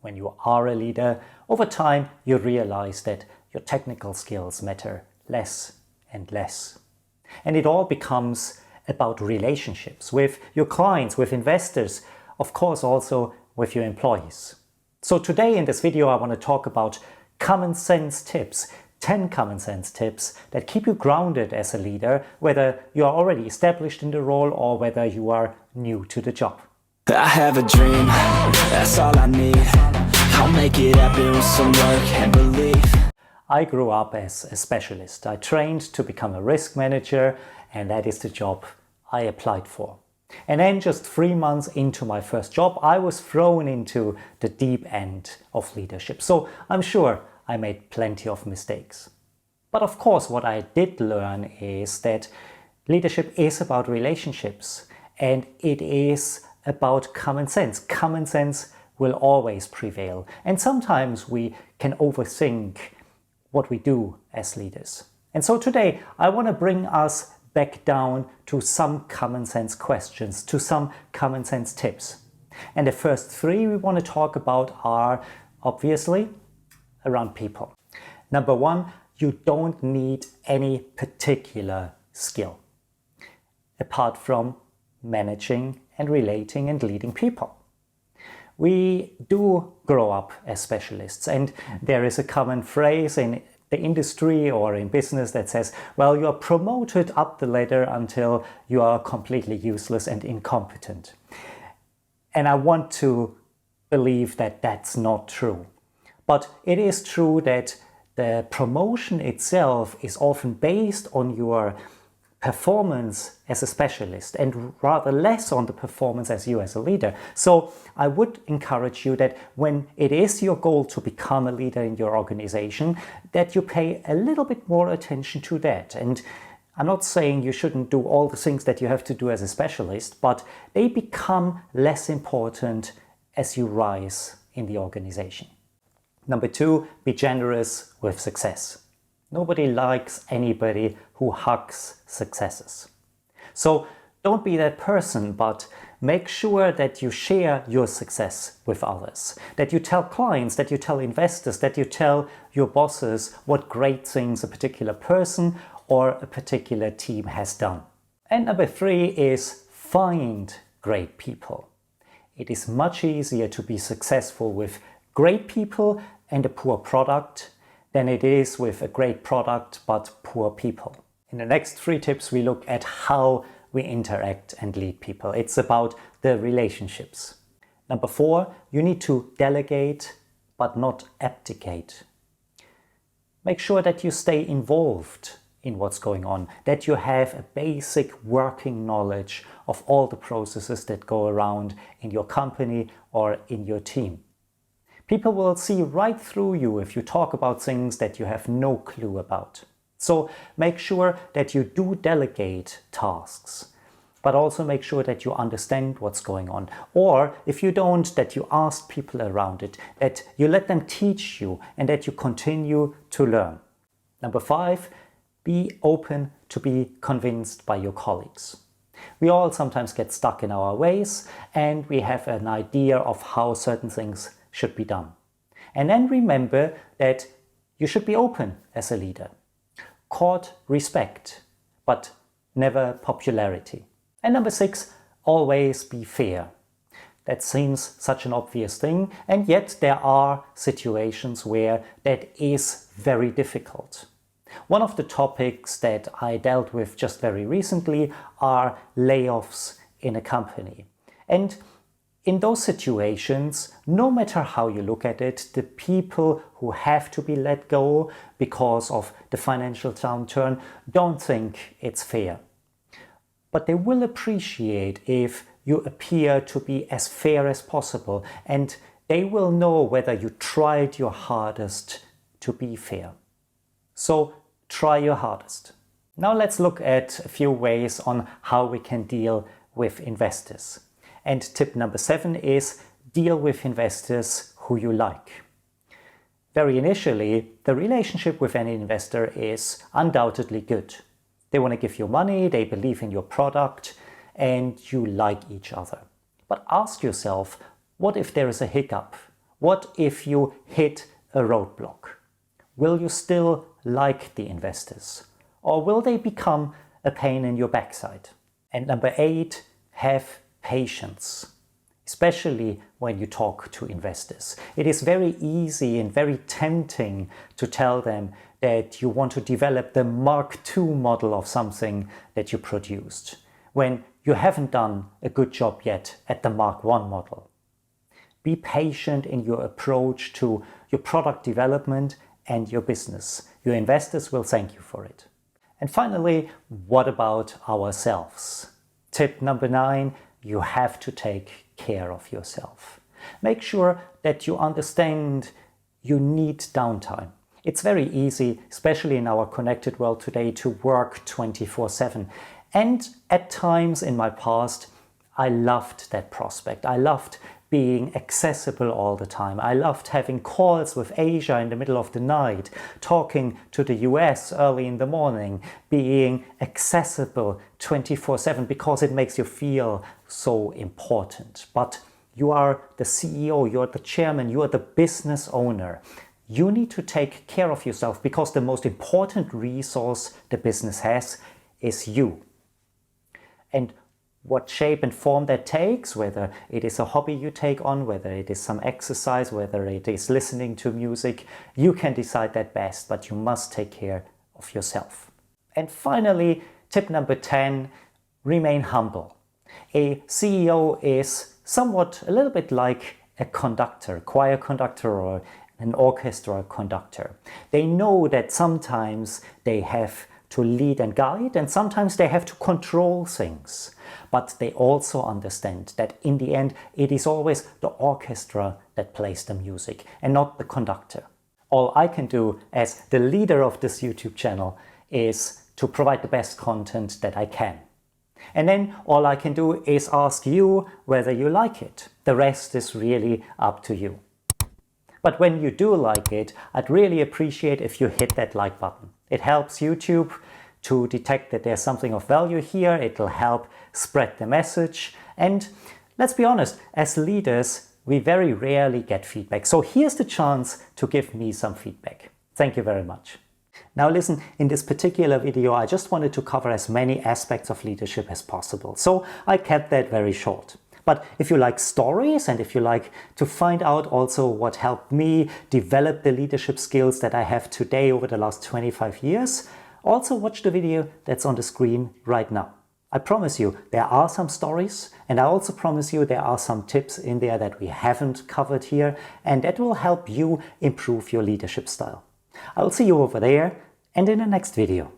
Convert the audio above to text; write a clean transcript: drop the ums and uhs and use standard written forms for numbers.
When you are a leader, over time you realize that your technical skills matter less and less. And it all becomes about relationships with your clients, with investors, of course also with your employees. So today in this video I want to talk about common sense tips, 10 common sense tips that keep you grounded as a leader, whether you are already established in the role or whether you are new to the job. I have a dream, that's all I need. I'll make it happen with some work and belief. I grew up as a specialist. I trained to become a risk manager, and that is the job I applied for. And then just 3 months into my first job, I was thrown into the deep end of leadership. So I'm sure I made plenty of mistakes. But of course, what I did learn is that leadership is about relationships, and it is about common sense. Common sense will always prevail. And sometimes we can overthink what we do as leaders. And so today I want to bring us back down to some common sense questions, to some common sense tips. And the first 3 we want to talk about are obviously around people. Number 1, you don't need any particular skill apart from managing and relating and leading people. We do grow up as specialists, and there is a common phrase in the industry or in business that says, well, you are promoted up the ladder until you are completely useless and incompetent. And I want to believe that that's not true. But it is true that the promotion itself is often based on your performance as a specialist and rather less on the performance as you as a leader. So I would encourage you that when it is your goal to become a leader in your organization, that you pay a little bit more attention to that. And I'm not saying you shouldn't do all the things that you have to do as a specialist, but they become less important as you rise in the organization. Number 2, be generous with success. Nobody likes anybody who hugs successes. So don't be that person, but make sure that you share your success with others, that you tell clients, that you tell investors, that you tell your bosses what great things a particular person or a particular team has done. And number 3 is find great people. It is much easier to be successful with great people and a poor product than it is with a great product but poor people. In the next 3 tips we look at how we interact and lead people. It's about the relationships. Number 4, you need to delegate but not abdicate. Make sure that you stay involved in what's going on, that you have a basic working knowledge of all the processes that go around in your company or in your team. People will see right through you if you talk about things that you have no clue about. So make sure that you do delegate tasks, but also make sure that you understand what's going on. Or if you don't, that you ask people around it, that you let them teach you and that you continue to learn. Number 5, be open to be convinced by your colleagues. We all sometimes get stuck in our ways and we have an idea of how certain things should be done. And then remember that you should be open as a leader. Court respect, but never popularity. And number 6, always be fair. That seems such an obvious thing, and yet there are situations where that is very difficult. One of the topics that I dealt with just very recently are layoffs in a company. And in those situations, no matter how you look at it, the people who have to be let go because of the financial downturn don't think it's fair. But they will appreciate if you appear to be as fair as possible, and they will know whether you tried your hardest to be fair. So try your hardest. Now let's look at a few ways on how we can deal with investors. And tip number 7 is deal with investors who you like. Very initially, the relationship with any investor is undoubtedly good. They want to give you money, they believe in your product, and you like each other. But ask yourself, what if there is a hiccup? What if you hit a roadblock? Will you still like the investors? Or will they become a pain in your backside? And number 8, have patience. Especially when you talk to investors. It is very easy and very tempting to tell them that you want to develop the Mark II model of something that you produced, when you haven't done a good job yet at the Mark I model. Be patient in your approach to your product development and your business. Your investors will thank you for it. And finally, what about ourselves? Tip number 9, you have to take care of yourself. Make sure that you understand you need downtime. It's very easy, especially in our connected world today, to work 24/7. And at times in my past, I loved that prospect. I loved being accessible all the time. I loved having calls with Asia in the middle of the night, talking to the US early in the morning, being accessible 24/7 because it makes you feel so important. But you are the CEO, you're the chairman, you are the business owner. You need to take care of yourself because the most important resource the business has is you. And what shape and form that takes, whether it is a hobby you take on, whether it is some exercise, whether it is listening to music, you can decide that best, but you must take care of yourself. And finally, tip number 10, remain humble. A CEO is somewhat a little bit like a conductor, choir conductor or an orchestra conductor. They know that sometimes they have to lead and guide, and sometimes they have to control things. But they also understand that in the end, it is always the orchestra that plays the music and not the conductor. All I can do as the leader of this YouTube channel is to provide the best content that I can. And then all I can do is ask you whether you like it. The rest is really up to you. But when you do like it, I'd really appreciate if you hit that like button. It helps YouTube to detect that there's something of value here. It'll help spread the message. And let's be honest, as leaders, we very rarely get feedback. So here's the chance to give me some feedback. Thank you very much. Now listen, in this particular video, I just wanted to cover as many aspects of leadership as possible. So I kept that very short. But if you like stories and if you like to find out also what helped me develop the leadership skills that I have today over the last 25 years, also watch the video that's on the screen right now. I promise you there are some stories, and I also promise you there are some tips in there that we haven't covered here, and that will help you improve your leadership style. I'll see you over there and in the next video.